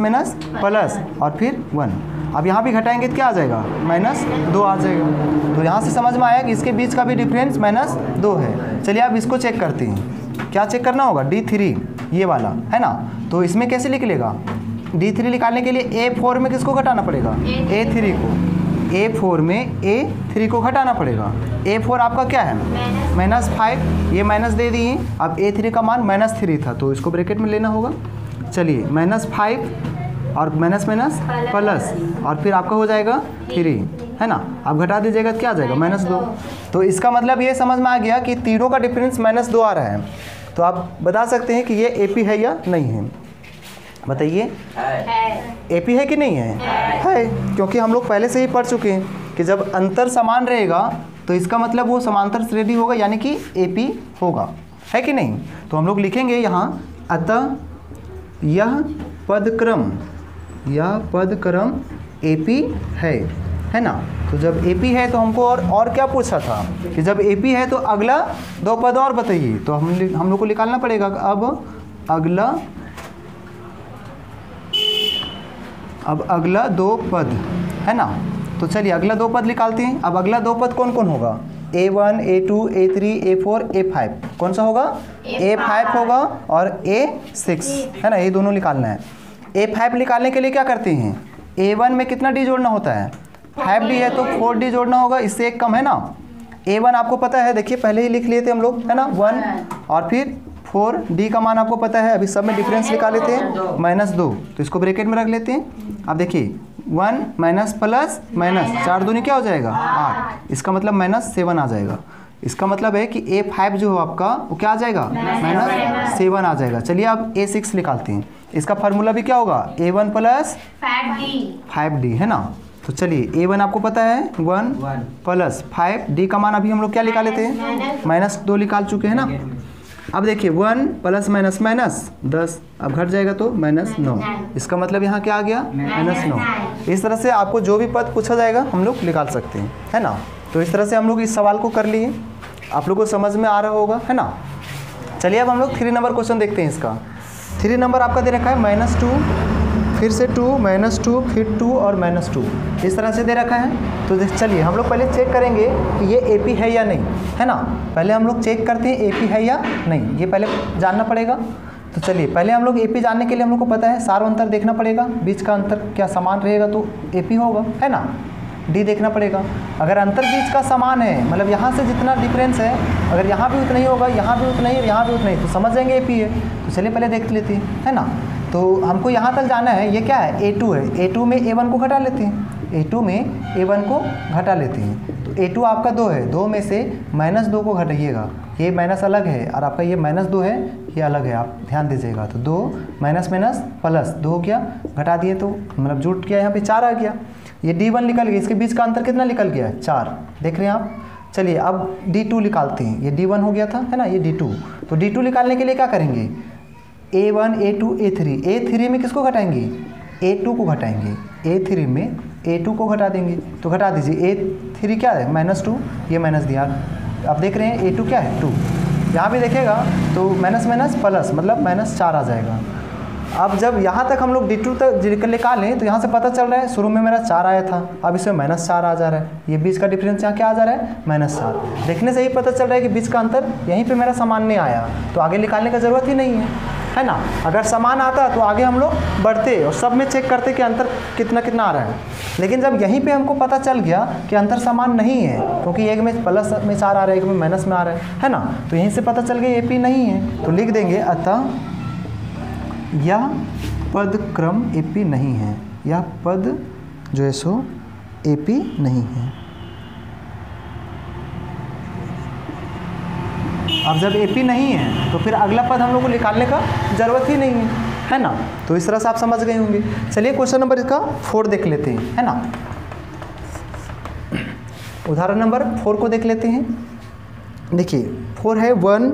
प्लस और फिर 1। अब यहाँ भी घटाएंगे तो क्या आ जाएगा, -2 आ जाएगा। तो यहाँ से समझ में आया कि इसके बीच का भी डिफरेंस -2 है। चलिए अब इसको चेक करते हैं, क्या चेक करना होगा, D3 ये वाला, है ना। तो इसमें कैसे लिख लेगा, D3 निकालने के लिए A4 में किसको घटाना पड़ेगा, A3 को। A4 में A3 को घटाना पड़ेगा। A4 आपका क्या है -5, ये माइनस दे दिए। अब A3 का मान -3 था तो इसको ब्रैकेट में लेना होगा। चलिए -5 और माइनस प्लस और फिर आपका हो जाएगा 3, है ना। आप घटा दीजिएगा तो क्या आ जाएगा, -2। तो इसका मतलब ये समझ में आ गया कि तीनों का डिफरेंस -2 आ रहा है। तो आप बता सकते हैं कि ये AP है या नहीं है, बताइए। AP है कि नहीं है, क्योंकि हम लोग पहले से ही पढ़ चुके हैं कि जब अंतर समान रहेगा तो इसका मतलब वो समांतर श्रेणी होगा, यानी कि AP होगा, है कि नहीं। तो हम लोग लिखेंगे यहाँ, अतः यह पदक्रम AP है ना। तो जब AP है तो हमको और क्या पूछा था कि जब AP है तो अगला 2 पद और बताइए। तो हम लोग को निकालना पड़ेगा अब अगला 2 पद, है ना। तो चलिए अगला 2 पद निकालते हैं। अब अगला 2 पद कौन कौन होगा, A1 A2 A3 A4 A5। कौन सा होगा, A5 होगा और A6, है ना। ये दोनों निकालना है। A5 निकालने के लिए क्या करते हैं, A1 में कितना D जोड़ना होता है, 5D है तो 4D जोड़ना होगा, इससे एक कम, है ना। A1 आपको पता है, देखिए पहले ही लिख लिए थे हम लोग, है ना, 1 और फिर 4D का मान आपको पता है। अभी सब में डिफरेंस निकाल लेते हैं, -2। तो इसको ब्रैकेट में रख लेते हैं। अब देखिए 1 माइनस प्लस माइनस 4 दूनी क्या हो जाएगा, 8। इसका मतलब -7 आ जाएगा। इसका मतलब है कि A5 जो है आपका वो क्या आ जाएगा, -7 आ जाएगा। चलिए अब A6 निकालते हैं। इसका फार्मूला भी क्या होगा, A1 प्लस 5D, है ना। तो चलिए A1 आपको पता है 1 प्लस 5D का मान अभी हम लोग क्या निकाले थे, -2 निकाल चुके हैं ना। अब देखिए 1 प्लस माइनस माइनस 10, अब घट जाएगा तो -9। इसका मतलब यहाँ क्या आ गया, -9। इस तरह से आपको जो भी पद पूछा जाएगा हम लोग निकाल सकते हैं, है ना। तो इस तरह से हम लोग इस सवाल को कर लिए, आप लोग को समझ में आ रहा होगा, है ना। चलिए अब हम लोग 3 नंबर क्वेश्चन देखते हैं। इसका 3 नंबर आपका दे रखा है -2, फिर से 2, -2, फिर 2 और -2, इस तरह से दे रखा है। तो चलिए हम लोग पहले चेक करेंगे कि ये AP है या नहीं, है ना। पहले हम लोग चेक करते हैं AP है या नहीं, ये पहले जानना पड़ेगा। तो चलिए पहले हम लोग AP जानने के लिए हम लोग को पता है सार्व अंतर देखना पड़ेगा, बीच का अंतर क्या समान रहेगा तो AP होगा, है ना। D देखना पड़ेगा। अगर अंतर बीच का समान है, मतलब यहाँ से जितना डिफरेंस है, अगर यहाँ भी उतना ही होगा, यहाँ भी उतना ही, यहाँ भी उतना ही, तो समझ जाएंगे AP है। तो चलिए पहले देख लेते हैं, है ना। तो हमको यहाँ तक जाना है, ये क्या है, A2 है। A2 में A1 को घटा लेते हैं, A2 में A1 को घटा लेते हैं। तो A2 आपका 2 है, 2 में से -2 को घटाइएगा, ये माइनस अलग है और आपका ये -2 है, ये अलग है, आप ध्यान दीजिएगा। तो 2 माइनस माइनस प्लस 2 हो गया, घटा दिए तो मतलब जुट गया, यहाँ पे 4 आ गया। ये D1 निकल गया, इसके बीच का अंतर कितना निकल गया, 4, देख रहे हैं आप। चलिए अब D2 निकालते हैं, ये D1 हो गया था, है ना, ये D2। तो D2 निकालने के लिए क्या करेंगे, A1 A2 A3, A3 में किसको घटाएंगे? A2 को घटाएंगे, A3 में A2 को घटा देंगे, तो घटा दीजिए। A3 क्या है? -2, ये माइनस दिया। अब देख रहे हैं A2 क्या है? 2। यहाँ भी देखेगा तो माइनस माइनस प्लस, मतलब -4 आ जाएगा। अब जब यहाँ तक हम लोग D2 तक निकालें तो यहाँ से पता चल रहा है शुरू में मेरा 4 आया था, अब इसमें -4 आ जा रहा है। ये बीच का डिफरेंस यहाँ क्या आ जा रहा है? -4। देखने से ही पता चल रहा है कि बीच का अंतर यहीं पे मेरा समान नहीं आया, तो आगे निकालने का ज़रूरत ही नहीं है ना। अगर समान आता तो आगे हम लोग बढ़ते और सब में चेक करते कि अंतर कितना कितना आ रहा है। लेकिन जब यहीं पे हमको पता चल गया कि अंतर समान नहीं है, क्योंकि एक में प्लस में 4 आ रहा है, एक में माइनस में आ रहा है ना, तो यहीं से पता चल गया AP नहीं है, तो लिख देंगे अतः यह पद क्रम AP नहीं है, यह पद जो है सो AP नहीं है। अब जब AP नहीं है तो फिर अगला पद हम लोग को निकालने का ज़रूरत ही नहीं है ना। तो इस तरह से आप समझ गए होंगे। चलिए क्वेश्चन नंबर इसका 4 देख लेते हैं, है ना। उदाहरण नंबर 4 को देख लेते हैं। देखिए 4 है 1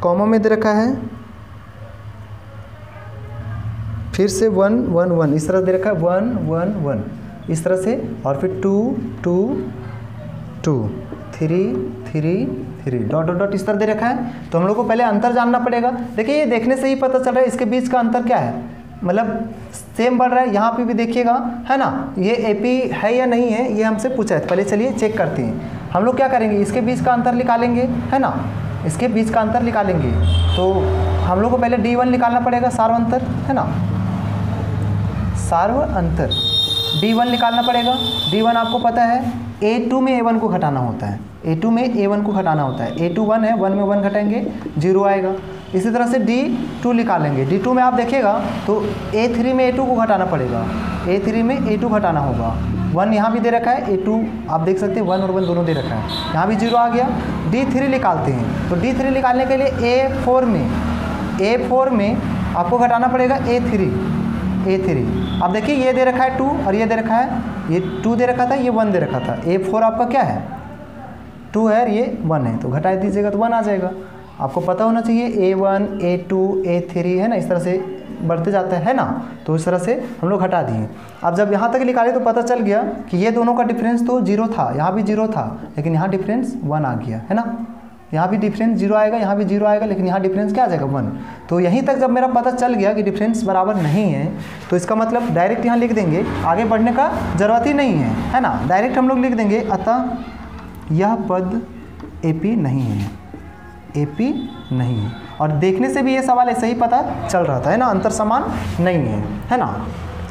कॉमा में दे रखा है, फिर से 1 1 1 इस तरह दे रखा है, 1 1 1 इस तरह से, और फिर 2 2 2 3 3 3 डॉट डॉट डॉट इस तरह दे रखा है। तो हम लोग को पहले अंतर जानना पड़ेगा। देखिए ये देखने से ही पता चल रहा है इसके बीच का अंतर क्या है, मतलब सेम बढ़ रहा है। यहाँ पे भी देखिएगा, है ना, ये AP है या नहीं है, ये हमसे पूछा है। पहले चलिए चेक करते हैं। हम लोग क्या करेंगे, इसके बीच का अंतर निकालेंगे, है ना, इसके बीच का अंतर निकालेंगे। तो हम लोग को पहले D1 निकालना पड़ेगा, सार्व अंतर, है ना, सार्व अंतर D1 निकालना पड़ेगा। D1 आपको पता है A2 में A1 को घटाना होता है, A2 में A1 को घटाना होता है। A2 1 है, 1 में 1 घटाएंगे 0 आएगा। इसी तरह से D2 निकालेंगे। D2 में आप देखिएगा तो A3 में A2 को घटाना पड़ेगा, A3 में A2 घटाना होगा। 1 यहाँ भी दे रखा है, A2 आप देख सकते हैं 1 और 1 दोनों दे रखा है, यहाँ भी 0 आ गया। D3 निकालते हैं, तो D3 निकालने के लिए A4 में आपको घटाना पड़ेगा A3। अब देखिए ये दे रखा है 2 और ये दे रखा है, ये 2 दे रखा था, ये 1 दे रखा था। A4 आपका क्या है? 2 है और ये 1 है, तो घटा दीजिएगा तो 1 आ जाएगा। आपको पता होना चाहिए A1 A2 A3, है ना, इस तरह से बढ़ते जाता है ना। तो इस तरह से हम लोग घटा दिए। अब जब यहाँ तक निकाले तो पता चल गया कि ये दोनों का डिफरेंस तो 0 था, यहाँ भी 0 था, लेकिन यहाँ डिफरेंस 1 आ गया, है ना। यहाँ भी डिफरेंस 0 आएगा, यहाँ भी 0 आएगा, लेकिन यहाँ डिफरेंस क्या आ जाएगा? 1। तो यहीं तक जब मेरा पता चल गया कि डिफरेंस बराबर नहीं है, तो इसका मतलब डायरेक्ट यहाँ लिख देंगे, आगे बढ़ने का ज़रूरत ही नहीं है ना। डायरेक्ट हम लोग लिख देंगे अतः यह पद AP नहीं है, AP नहीं है। और देखने से भी ये सवाल ऐसे ही पता चल रहा था, है ना, अंतर समान नहीं है ना।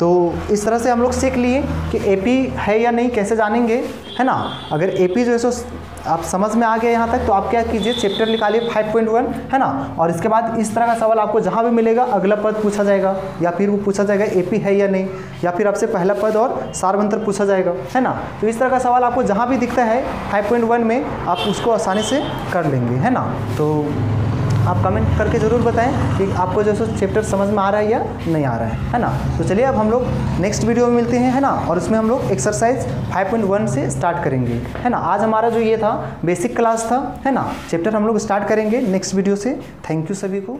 तो इस तरह से हम लोग सीख लिए कि AP है या नहीं कैसे जानेंगे, है ना। अगर AP जो है सो आप समझ में आ गए यहाँ तक, तो आप क्या कीजिए, चैप्टर निकालिए 5.1, है ना, और इसके बाद इस तरह का सवाल आपको जहाँ भी मिलेगा अगला पद पूछा जाएगा, या फिर वो पूछा जाएगा AP है या नहीं, या फिर आपसे पहला पद और सार्वंतर पूछा जाएगा, है ना। तो इस तरह का सवाल आपको जहाँ भी दिखता है 5.1 में, आप उसको आसानी से कर लेंगे, है ना। तो आप कमेंट करके ज़रूर बताएं कि आपको जो है चैप्टर समझ में आ रहा है या नहीं आ रहा है ना। तो चलिए अब हम लोग नेक्स्ट वीडियो में मिलते हैं, है ना, और उसमें हम लोग एक्सरसाइज 5.1 से स्टार्ट करेंगे, है ना। आज हमारा जो ये था बेसिक क्लास था, है ना। चैप्टर हम लोग स्टार्ट करेंगे नेक्स्ट वीडियो से। थैंक यू सभी को।